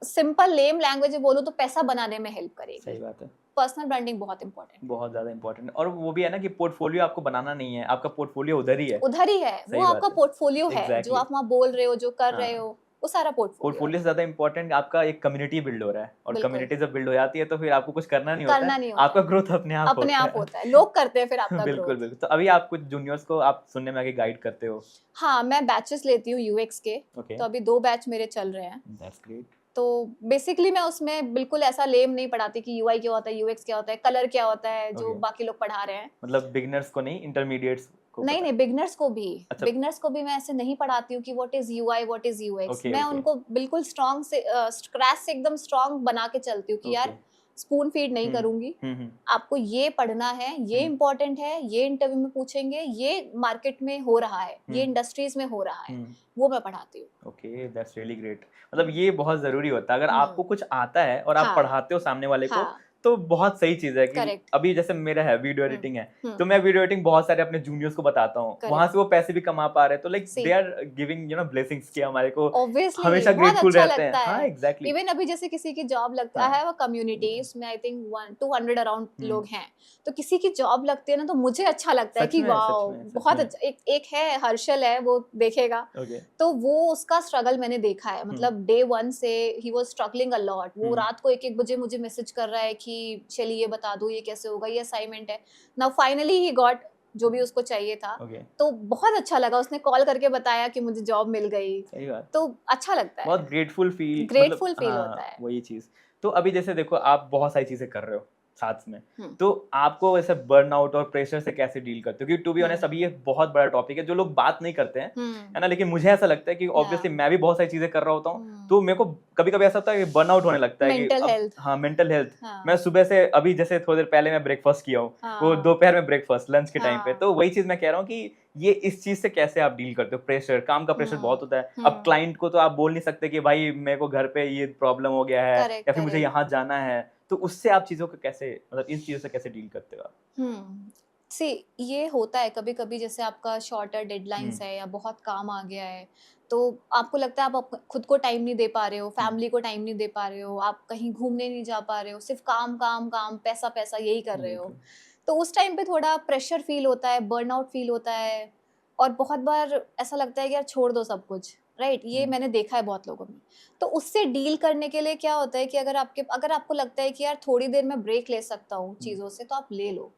simple lame language में बोलूं तो पैसा बनाने में हेल्प करेगी। सही बात है। पर्सनल ब्रांडिंग बहुत इंपॉर्टेंट, बहुत ज्यादा इंपॉर्टेंट। और वो भी है ना कि पोर्टफोलियो आपको बनाना नहीं है, आपका पोर्टफोलियो उधर ही है। उधर ही है, वो आपका पोर्टफोलियो है। Exactly. जो आप वहाँ बोल रहे हो, जो कर रहे हो, वो सारा पोर्टफोलियो से ज्यादा इंपॉर्टेंट आपका एक कम्युनिटी बिल्ड हो रहा है, और कम्युनिटी जब बिल्ड हो जाती है तो फिर आपको कुछ करना नहीं होता है, आपका ग्रोथ अपने आप होता है। लोग करते हैं फिर आपका बिल्कुल बिल्कुल। तो अभी आप कुछ जूनियर्स को आप सुनने में आगे गाइड करते हो? हाँ, मैं बैचेस लेती हूँ यूएक्स के। तो अभी 2 बैच मेरे चल रहे हैं। That's great. तो बेसिकली मैं उसमें बिल्कुल ऐसा लेम नहीं पढ़ाती कि यूआई क्या होता है, यूएक्स क्या होता है, कलर क्या होता है, जो बाकी लोग पढ़ा रहे हैं। मतलब बिगिनर्स को नहीं, इंटरमीडिएट्स को? नहीं, बिगनर्स को भी। अच्छा। बिगनर्स को भी मैं ऐसे नहीं पढ़ाती हूँ कि what is UI, what is UX. मैं उनको बिल्कुल स्ट्रॉन्ग से स्क्रैच से एकदम स्ट्रॉन्ग बना के चलती हूँ कि यार स्पून फीड नहीं करूंगी, आपको ये पढ़ना है, ये इम्पोर्टेंट है, ये इंटरव्यू में पूछेंगे, ये मार्केट में हो रहा है, ये इंडस्ट्रीज में हो रहा है, वो मैं पढ़ाती हूँ। Okay, that's really great. मतलब ये बहुत जरूरी होता है, अगर आपको कुछ आता है और आप पढ़ाते हो सामने वाले को, तो बहुत सही चीज है कि अभी जैसे मेरा है वीडियो एडिटिंग है, तो मैं वीडियो एडिटिंग बहुत सारे अपने जूनियर्स को बताता हूँ, वहां से वो पैसे भी कमा पा रहे हैं। तो like they are giving blessings कि हमारे को हमेशा ग्रेटफुल रहते हैं। हाँ, एग्जैक्टली। इवन अभी जैसे किसी की जॉब लगता है, वो कम्युनिटी उसमें आई थिंक 200 अराउंड लोग हैं, तो किसी की जॉब लगती है ना, तो मुझे अच्छा लगता है कि वाओ बहुत अच्छा। एक है हर्षल है, वो देखेगा, तो वो उसका स्ट्रगल मैंने देखा है। मतलब डे 1 से he was struggling a lot. वो रात को 1-1 बजे मुझे मैसेज कर रहा है कि चलिए ये बता दो, ये कैसे होगा, ये असाइनमेंट है। नाउ फाइनली ही गॉट जो भी उसको चाहिए था। तो बहुत अच्छा लगा, उसने कॉल करके बताया कि मुझे जॉब मिल गई। तो अच्छा लगता है, बहुत ग्रेटफुल फील होता है। वही चीज। तो अभी जैसे देखो, आप बहुत सारी चीजें कर रहे हो साथ में, तो आपको ऐसे बर्नआउट और प्रेशर से कैसे डील करते हो? क्योंकि टू बी ऑनेस्ट अभी ये बहुत बड़ा टॉपिक है जो लोग बात नहीं करते हैं, है ना। लेकिन मुझे ऐसा लगता है कि ऑब्वियसली मैं भी बहुत सारी चीजें कर रहा होता हूँ, तो मेरे को कभी कभी ऐसा होता है कि बर्नआउट होने लगता है मेंटल हेल्थ। मैं सुबह से, अभी जैसे थोड़ी देर पहले मैं ब्रेकफास्ट किया हूँ, वो दोपहर में ब्रेकफास्ट, लंच के टाइम पे। तो वही चीज मैं कह रहा हूँ कि ये इस चीज से कैसे आप डील करते हो? प्रेशर, काम का प्रेशर बहुत होता है। अब क्लाइंट को तो आप बोल नहीं सकते कि भाई मेरे को घर पे ये प्रॉब्लम हो गया है या फिर मुझे यहाँ जाना है, तो उससे आप चीजों को कैसे, मतलब इन चीजों से कैसे डील करते हो आप? सी ये होता है कभी कभी, जैसे आपका शॉर्टर डेडलाइंस है या बहुत काम आ गया है, तो आपको लगता है आप खुद को टाइम नहीं दे पा रहे हो, फैमिली को टाइम नहीं दे पा रहे हो, आप कहीं घूमने नहीं जा पा रहे हो, सिर्फ काम काम काम, पैसा पैसा यही कर रहे हो। बिल्कुल। तो उस टाइम पे थोड़ा प्रेशर फील होता है, बर्नआउट फील होता है, और बहुत बार ऐसा लगता है कि यार छोड़ दो सब कुछ, राइट? ये मैंने देखा है बहुत लोगों में। तो उससे डील करने के लिए क्या होता है कि अगर आपको लगता है कि यार थोड़ी देर में ब्रेक ले सकता हूँ चीज़ों से, तो आप ले लो।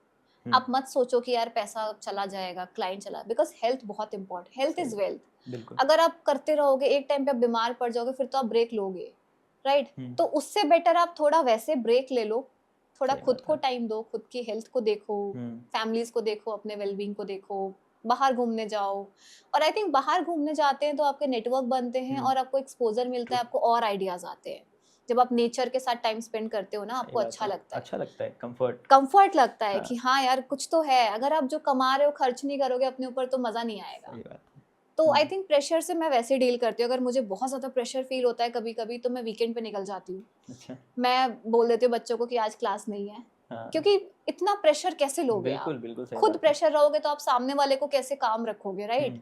आप मत सोचो कि यार पैसा चला जाएगा, क्लाइंट चला, बिकॉज हेल्थ बहुत इंपॉर्टेंट, हेल्थ इज वेल्थ। बिल्कुल। अगर आप करते रहोगे, एक टाइम पे आप बीमार पड़ जाओगे, फिर तो आप ब्रेक लोगे, राइट? तो उससे बेटर आप थोड़ा वैसे ब्रेक ले लो, थोड़ा सही खुद बात को है। टाइम दो, खुद की हेल्थ को देखो, फैमिलीज को देखो, अपने वेलबींग को देखो, बाहर घूमने जाओ। और आई थिंक बाहर घूमने जाते हैं तो आपके नेटवर्क बनते हैं और आपको एक्सपोजर मिलता है, आपको और आइडियाज आते हैं। जब आप नेचर के साथ टाइम स्पेंड करते हो ना, आपको अच्छा लगता है, अच्छा लगता है, कंफर्ट। कंफर्ट लगता है हाँ। कि हाँ यार कुछ तो है। अगर आप जो कमा रहे हो खर्च नहीं करोगे अपने ऊपर, तो मजा नहीं आएगा। सही बात है। तो आई थिंक प्रेशर से मैं वैसे डील करती हूँ। अगर मुझे बहुत ज्यादा प्रेशर फील होता है कभी कभी, तो मैं वीकेंड पे निकल जाती हूँ। अच्छा। मैं बोल देती हूँ बच्चों को कि आज क्लास नहीं है, हाँ। क्योंकि इतना प्रेशर कैसे लोगे बिल्कुल आप? बिल्कुल सही खुद बात है। प्रेशर रहोगे तो आप सामने वाले को कैसे काम रखोगे, राइट?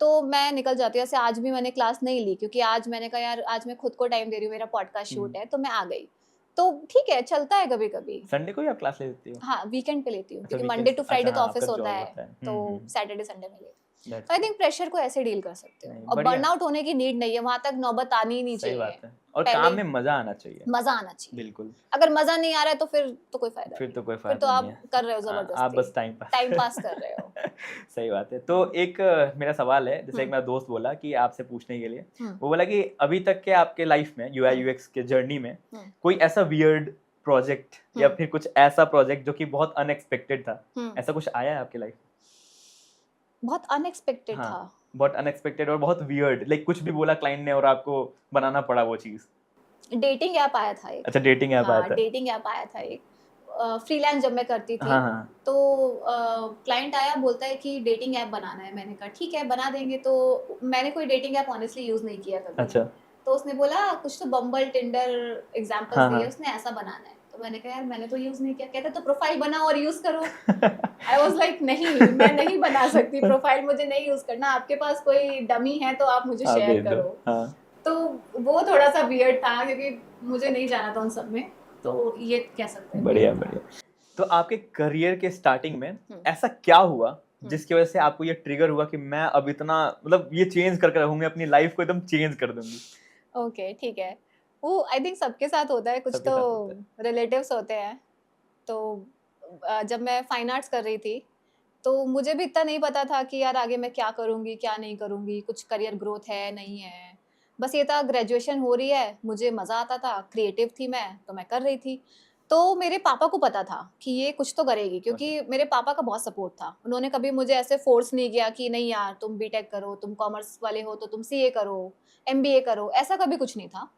तो मैं निकल जाती हूँ। ऐसे आज भी मैंने क्लास नहीं ली, क्योंकि आज मैंने कहा यार आज मैं खुद को टाइम दे रही हूँ, मेरा पॉडकास्ट शूट है, तो मैं आ गई। तो ठीक है, चलता है कभी कभी। संडे को ही आप क्लास ले लेती हो? हाँ, वीकेंड पे लेती हूँ, अच्छा, क्योंकि वीकेंड। मंडे टू फ्राइडे अच्छा, तो हाँ, ऑफिस आपका होता जॉब है, होता है। तो सैटरडे संडे में लेती हूँ। That's तो आई थिंक प्रेशर को ऐसे डील कर सकते हो, नहीं, और बढ़िया। बर्नआउट होने की नीड नहीं है, वहां तक नौबत आनी ही नहीं सही चाहिए। बात है। और पहले काम में मजा आना चाहिए। मजा आना चाहिए। बिल्कुल। अगर मजा नहीं आ रहा है तो फिर तो कोई फायदा फिर नहीं, तो कोई फिर तो फायदा आप नहीं है। कर रहे हो हाँ, आप जबरदस्ती, बस टाइम पास कर रहे हो। सही बात है। तो एक मेरा सवाल है, जैसे एक मेरा दोस्त बोला कि आपसे पूछने के लिए, वो बोला कि अभी तक के आपके लाइफ में यूआई यूएक्स के जर्नी में कोई ऐसा वियर्ड प्रोजेक्ट या फिर कुछ ऐसा प्रोजेक्ट जो कि बहुत अनएक्सपेक्टेड था, ऐसा कुछ आया है आपके लाइफ? बहुत अनएक्सपेक्टेड हाँ, था। बहुत अनएक्सपेक्टेड और बहुत वियर्ड, लाइक कुछ भी बोला क्लाइंट ने और आपको बनाना पड़ा वो चीज। डेटिंग ऐप आया था एक। अच्छा, डेटिंग ऐप आया था। डेटिंग ऐप आया था एक, फ्रीलांस जब मैं करती थी। हाँ। तो क्लाइंट आया, बोलता है कि डेटिंग ऐप बनाना है। मैंने कहा ठीक है बना देंगे। तो मैंने कोई डेटिंग ऐप ऑनेस्टली यूज नहीं किया कभी। अच्छा। तो उसने बोला कुछ तो बम्बल, टिंडर एग्जांपल्स दिए उसने, ऐसा बनाना है। तो मैंने कहा यार मैंने तो यूज नहीं किया। कहते तो प्रोफाइल बनाओ और यूज करो। आई वाज लाइक नहीं, मैं नहीं बना सकती प्रोफाइल, मुझे नहीं यूज करना। आपके पास कोई डमी है तो आप मुझे शेयर करो। हाँ। तो वो थोड़ा सा वियर्ड था, क्योंकि मुझे नहीं जाना था उन सब में। तो ये कह सकते हैं। बढ़िया बढ़िया। तो आपके करियर के स्टार्टिंग में ऐसा क्या हुआ जिसकी वजह से आपको ये ट्रिगर हुआ कि मैं अब इतना, मतलब ये चेंज करके रहूंगी, अपनी लाइफ को एकदम चेंज कर दूंगी? ओके ठीक है। वो आई थिंक सबके साथ होता है, कुछ सबके तो साथ होता है। रिलेटिव्स होते हैं। तो जब मैं फाइन आर्ट्स कर रही थी, तो मुझे भी इतना नहीं पता था कि यार आगे मैं क्या करूँगी क्या नहीं करूँगी, कुछ करियर ग्रोथ है नहीं है। बस ये था ग्रेजुएशन हो रही है, मुझे मज़ा आता था, क्रिएटिव थी मैं, तो मैं कर रही थी। तो मेरे पापा को पता था कि ये कुछ तो करेगी, क्योंकि मेरे पापा का बहुत सपोर्ट था। उन्होंने कभी मुझे ऐसे फोर्स नहीं किया कि नहीं यार तुम बीटेक करो, तुम कॉमर्स वाले हो तो तुम सीए करो, एमबीए करो, ऐसा कभी कुछ नहीं था।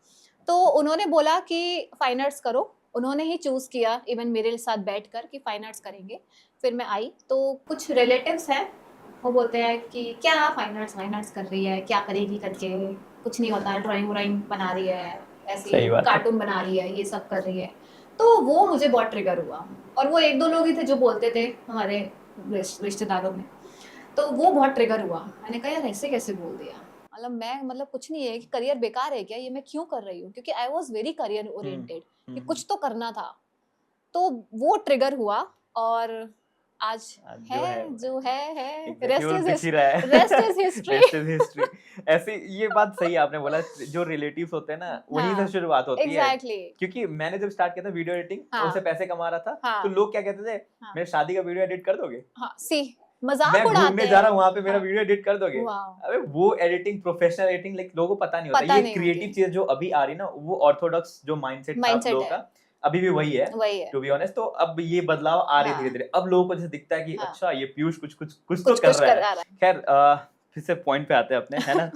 तो उन्होंने बोला कि फाइन आर्ट्स करो। उन्होंने ही चूज़ किया इवन मेरे साथ बैठकर कि फाइन आर्ट्स करेंगे। फिर मैं आई तो कुछ रिलेटिव्स हैं, वो बोलते हैं कि क्या फाइन आर्ट्स कर रही है, क्या करेगी करके, कुछ नहीं होता, ड्राइंग व्राइंग बना रही है, ऐसे कार्टून बना रही है, ये सब कर रही है। तो वो मुझे बहुत ट्रिगर हुआ। और वो एक दो लोग ही थे जो बोलते थे हमारे रिश्तेदारों में। तो वो बहुत ट्रिगर हुआ। मैंने कहा यार ऐसे कैसे बोल दिया, मतलब कुछ नहीं है कि करियर बेकार है क्या, ये मैं क्यों कर रही हूँ, क्योंकि I was very career oriented कि कुछ तो करना था। तो वो ट्रिगर हुआ और आज है जो है, रेस्ट इज हिस्ट्री। ऐसे ये बात सही आपने बोला, जो रिलेटिव्स होते हैं ना वहीं से शुरुआत होती है। क्योंकि मैंने जब स्टार्ट किया था वीडियो एडिटिंग, उससे पैसे कमा रहा था, तो लोग क्या कहते थे, मेरे शादी का वीडियो एडिट कर दोगे? मजाक उड़ाते हैं, मैं घूमने जा रहा हूँ वहाँ पे, मेरा वीडियो एडिट कर दोगे? अबे वो एडिटिंग, प्रोफेशनल एडिटिंग, लाइक लोगों को पता नहीं होता। ये क्रिएटिव चीज जो अभी आ रही ना, वो ऑर्थोडॉक्स जो माइंडसेट था लोगों का अभी भी वही है, टू बी ऑनेस्ट। तो अब ये बदलाव आ रहे धीरे धीरे। अब लोगों को जैसे दिखता है कि अच्छा ये पीयूष कुछ तो कर रहा है। खैर फिर से पॉइंट पे आते हैं अपने, है ना।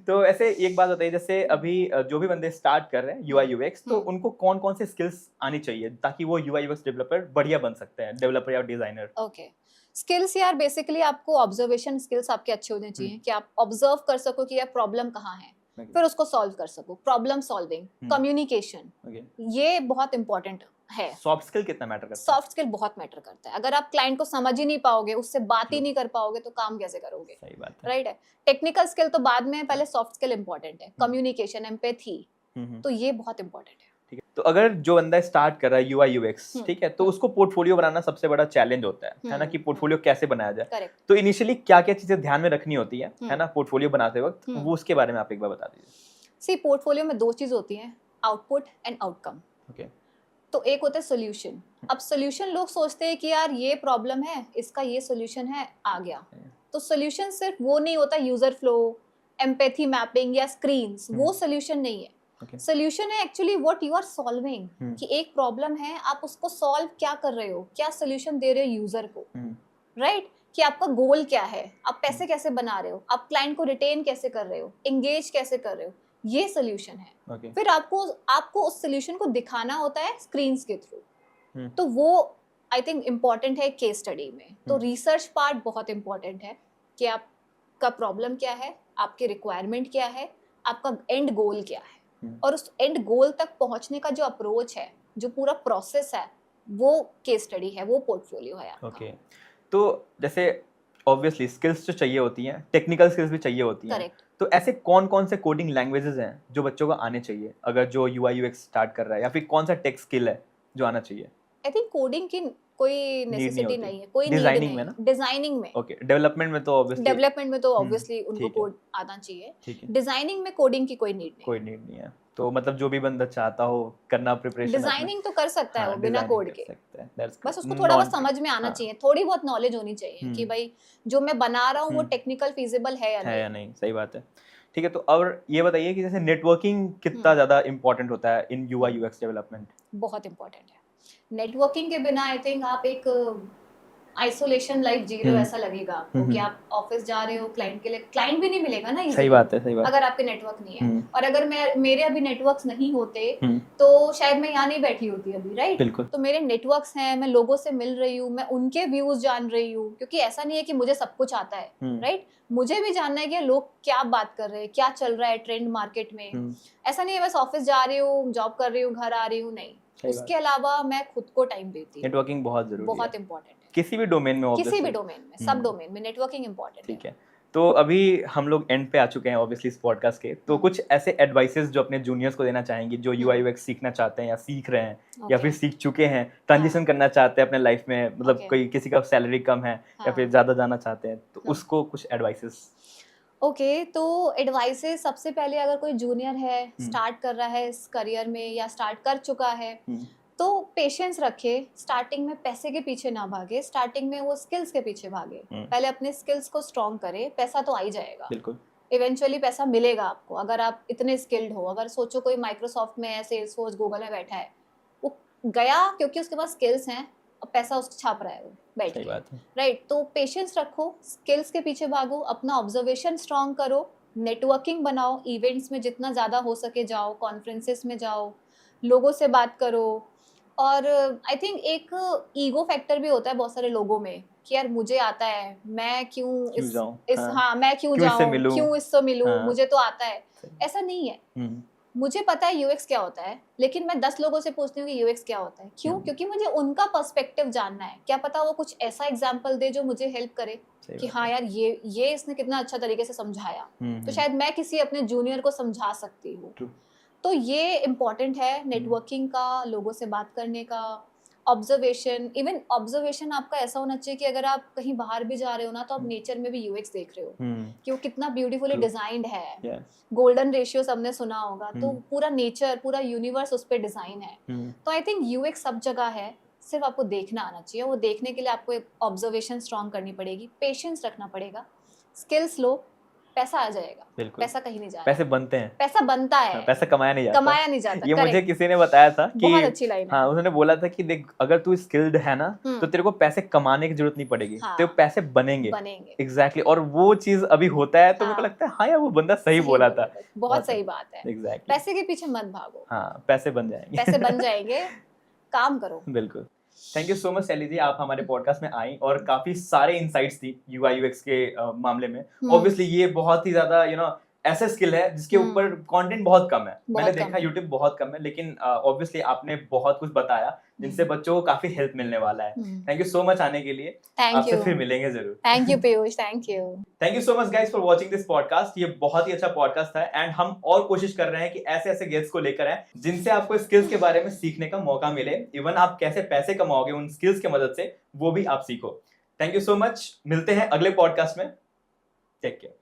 तो ऐसे एक बात बताइए, जैसे अभी जो भी बंदे स्टार्ट कर रहे हैं यूआई यूएक्स, तो उनको कौन कौन से स्किल्स आनी चाहिए ताकि वो यूआई यूएक्स डेवलपर बढ़िया बन सकते हैं, डेवलपर या डिजाइनर? ओके, स्किल्स यार बेसिकली आपको ऑब्जर्वेशन स्किल्स आपके अच्छे होने चाहिए कि आप ऑब्जर्व कर सको कि यार प्रॉब्लम कहाँ है, फिर उसको सॉल्व कर सको। प्रॉब्लम सॉल्विंग, कम्युनिकेशन, ये बहुत इंपॉर्टेंट है। सॉफ्ट स्किल कितना मैटर करता है? सॉफ्ट स्किल बहुत मैटर करता है। अगर आप क्लाइंट को समझ ही नहीं पाओगे, उससे बात ही True. नहीं कर पाओगे, तो काम कैसे करोगे? सही बात है। राइट है। टेक्निकल स्किल तो बाद में, पहले सॉफ्ट स्किल इंपॉर्टेंट है। कम्युनिकेशन, एम्पैथी, तो ये बहुत इंपॉर्टेंट है। ठीक है। तो अगर जो बंदा स्टार्ट कर रहा है यूआई यूएक्स, ठीक है, तो उसको पोर्टफोलियो बनाना सबसे बड़ा चैलेंज होता है ना, कि पोर्टफोलियो कैसे बनाया जाए। करेक्ट। तो इनिशियली क्या क्या चीजें ध्यान में रखनी होती है ना, पोर्टफोलियो बनाते वक्त, वो उसके बारे में आप एक बार बता दीजिए। सी, पोर्टफोलियो में दो चीज होती हैं, आउटपुट एंड आउटकम। ओके। तो एक होता है सोल्यूशन। अब सोल्यूशन लोग सोचते हैं कि यार ये प्रॉब्लम है, इसका ये सोल्यूशन है, आ गया। तो सोल्यूशन सिर्फ वो नहीं होता, यूजर फ्लो, एम्पैथी मैपिंग या स्क्रीन्स, वो सोल्यूशन नहीं है। सोल्यूशन है actually what you are solving, कि एक प्रॉब्लम है, आप उसको सॉल्व क्या कर रहे हो, क्या सोल्यूशन दे रहे हो यूजर को, राइट? कि आपका गोल क्या है, आप पैसे कैसे बना रहे हो, आप क्लाइंट को रिटेन कैसे कर रहे हो, एंगेज कैसे कर रहे हो, ये सोल्यूशन है। Okay. फिर आपको उस सोल्यूशन को दिखाना होता है स्क्रीन्स के थ्रू। तो वो आई थिंक इम्पॉर्टेंट है केस स्टडी में। तो रिसर्च पार्ट बहुत इम्पॉर्टेंट है कि आपका प्रॉब्लम क्या है, आपकी रिक्वायरमेंट क्या है, आपका एंड गोल क्या है, और उस एंड गोल तक पहुंचने का जो अप्रोच है, जो पूरा प्रोसेस है, वो केस स्टडी है, वो पोर्टफोलियो है आपका। Okay. तो जैसे ऑब्वियसली स्किल्स तो चाहिए होती हैं, टेक्निकल स्किल्स भी चाहिए होती हैं। करेक्ट। तो ऐसे कौन कौन से कोडिंग लैंग्वेजेस हैं जो बच्चों को आने चाहिए, अगर जो यूआई यूएक्स स्टार्ट कर रहा है, या फिर कौन सा टेक स्किल है जो आना चाहिए? आई थिंक कोडिंग की कोई नेसेसिटी होती। नहीं है, कोई नीड डिजाइनिंग नहीं में ना? डिजाइनिंग में। ओके, डेवलपमेंट में तो ऑब्वियसली, डेवलपमेंट में तो ऑब्वियसली उनको ठीक है। कोड आना चाहिए। ठीक है, डिजाइनिंग में कोडिंग की कोई नीड नहीं। कोई नीड नहीं है। तो मतलब जो भी बंदा चाहता हो करना प्रिपरेशन, डिजाइनिंग तो कर सकता है वो बिना कोड के, बस उसको थोड़ा बहुत समझ में आना चाहिए, थोड़ी बहुत नॉलेज होनी चाहिए कि भाई जो मैं बना रहा हूँ वो टेक्निकल फीजिबल है या नहीं। सही बात है। ठीक है, तो अब ये बताइए कि जैसे नेटवर्किंग कितना ज्यादा इंपॉर्टेंट होता है इन यूआई यूएक्स डेवलपमेंट? बहुत इंपॉर्टेंट है। नेटवर्किंग के बिना आई थिंक आप एक आइसोलेशन लाइफ जी रहे हो ऐसा लगेगा आपको, कि आप ऑफिस जा रहे हो, क्लाइंट के लिए क्लाइंट भी नहीं मिलेगा ना। सही बात है, सही बात। अगर आपके नेटवर्क नहीं है, और अगर मेरे अभी नेटवर्क्स नहीं होते तो शायद मैं यहाँ नहीं बैठी होती अभी, राइट? बिल्कुल। तो मेरे नेटवर्क्स हैं, मैं लोगों से मिल रही हूँ, मैं उनके व्यूज जान रही हूँ, क्योंकि ऐसा नहीं है कि मुझे सब कुछ आता है, राइट? मुझे भी जानना है कि लोग क्या बात कर रहे हैं, क्या चल रहा है ट्रेंड मार्केट में। ऐसा नहीं है बस ऑफिस जा रही हूँ, जॉब कर रही हूँ, घर आ रही हूँ, नहीं। उसके अलावा मैं खुद को टाइम देती हूँ। नेटवर्किंग बहुत जरूरी है, बहुत इंपॉर्टेंट है किसी भी डोमेन में, किसी भी डोमेन में, सब डोमेन में नेटवर्किंग इंपॉर्टेंट है। ठीक है, तो अभी हम लोग एंड पे आ चुके हैं ऑब्वियसली इस पॉडकास्ट के। तो कुछ ऐसे एडवाइसेस जो अपने जूनियर्स को देना चाहेंगे, जो यूआई यूएक्स सीखना चाहते हैं या सीख रहे हैं, या फिर सीख चुके हैं, ट्रांजिशन करना चाहते हैं अपने लाइफ में, मतलब कोई किसी का सैलरी कम है या फिर ज्यादा जाना चाहते हैं, तो उसको कुछ एडवाइसेस? ओके, तो एडवाइसेस सबसे पहले, अगर कोई जूनियर है, स्टार्ट कर रहा है इस करियर में या स्टार्ट कर चुका है, तो पेशेंस रखे। स्टार्टिंग में पैसे के पीछे ना भागे, स्टार्टिंग में वो स्किल्स के पीछे भागे। पहले अपने स्किल्स को स्ट्रॉन्ग करे, पैसा तो आ ही जाएगा, बिल्कुल इवेंचुअली पैसा मिलेगा आपको, अगर आप इतने स्किल्ड हो। अगर सोचो कोई माइक्रोसॉफ्ट में है, सेल्सफोर्स, गूगल में बैठा है, वो गया क्योंकि उसके पास स्किल्स हैं, और पैसा उसको छाप रहा है वो बैठ के, राइट? तो पेशेंस रखो, स्किल्स के पीछे भागो, अपना ऑब्जर्वेशन स्ट्रॉन्ग करो, नेटवर्किंग बनाओ, इवेंट्स में जितना ज़्यादा हो सके जाओ, कॉन्फ्रेंसेस में जाओ, लोगों से बात करो। और आई थिंक एक ईगो फैक्टर भी होता है बहुत सारे लोगों में, कि यार मुझे आता है, मैं क्यों मैं क्यों जाऊं, क्यों इससे मिलूं, मुझे तो आता है। ऐसा नहीं है। मुझे पता है यूएक्स क्या होता है, लेकिन मैं 10 लोगों से पूछती हूँ कि यूएक्स क्या होता है। क्यों? क्योंकि मुझे उनका पर्सपेक्टिव जानना है। क्या पता वो कुछ ऐसा एग्जाम्पल दे जो मुझे हेल्प करे कि हाँ यार ये इसने कितना अच्छा तरीके से समझाया, तो शायद मैं किसी अपने जूनियर को समझा सकती हूँ। तो ये इम्पॉर्टेंट है, नेटवर्किंग का, लोगों से बात करने का, ऑब्जर्वेशन। इवन ऑब्जर्वेशन आपका ऐसा होना चाहिए कि अगर आप कहीं बाहर भी जा रहे हो ना, तो आप नेचर में भी यूएक्स देख रहे हो कि वो कितना ब्यूटीफुली डिजाइंड है। गोल्डन रेशियो सबने सुना होगा, तो पूरा नेचर, पूरा यूनिवर्स उस पर डिजाइन है। तो आई थिंक यूएक्स सब जगह है, सिर्फ आपको देखना आना चाहिए। वो देखने के लिए आपको ऑब्जर्वेशन स्ट्रॉन्ग करनी पड़ेगी, पेशेंस रखना पड़ेगा, स्किल्स लो, पैसा आ जाएगा। पैसा कहीं नहीं जा रहा, पैसे बनते हैं, पैसा बनता है, पैसा कमाया नहीं जाता। ये मुझे किसी ने बताया था कि बहुत अच्छी लाइन है। हाँ, उसने बोला था कि देख, अगर तू स्किल्ड है ना, तो तेरे को पैसे कमाने की जरूरत नहीं पड़ेगी, तेरे को पैसे बनेंगे। एग्जैक्टली। और वो चीज अभी होता है, तो मेरे को लगता है हाँ यार, वो बंदा सही बोला था। बहुत सही बात है। एग्जैक्टली। पैसे के पीछे मत भागो। हाँ, पैसे बन जाएंगे, काम करो। बिल्कुल। थैंक यू सो मच शैली जी, आप हमारे पॉडकास्ट में आई और काफी सारे इनसाइट्स दी यूआई यूएक्स के मामले में। ऑब्वियसली ये बहुत ही ज्यादा ऐसा स्किल है जिसके ऊपर कंटेंट बहुत कम है। मैंने बहुत कम देखा है। यूट्यूब बहुत कम है, लेकिन ऑब्वियसली आपने बहुत कुछ बताया जिनसे बच्चों को काफी हेल्प मिलने वाला है। थैंक यू सो मच आने के लिए। थैंक आपसे यू, फिर मिलेंगे जरूर। Thank you Piyush, thank you. Thank you so much guys for watching this podcast. ये बहुत ही अच्छा पॉडकास्ट था एंड हम और कोशिश कर रहे हैं कि ऐसे ऐसे गेस्ट्स को लेकर आए जिनसे आपको स्किल्स के बारे में सीखने का मौका मिले। इवन आप कैसे पैसे कमाओगे उन स्किल्स की मदद से, वो भी आप सीखो। Thank you so much. मिलते हैं अगले पॉडकास्ट में। Take care.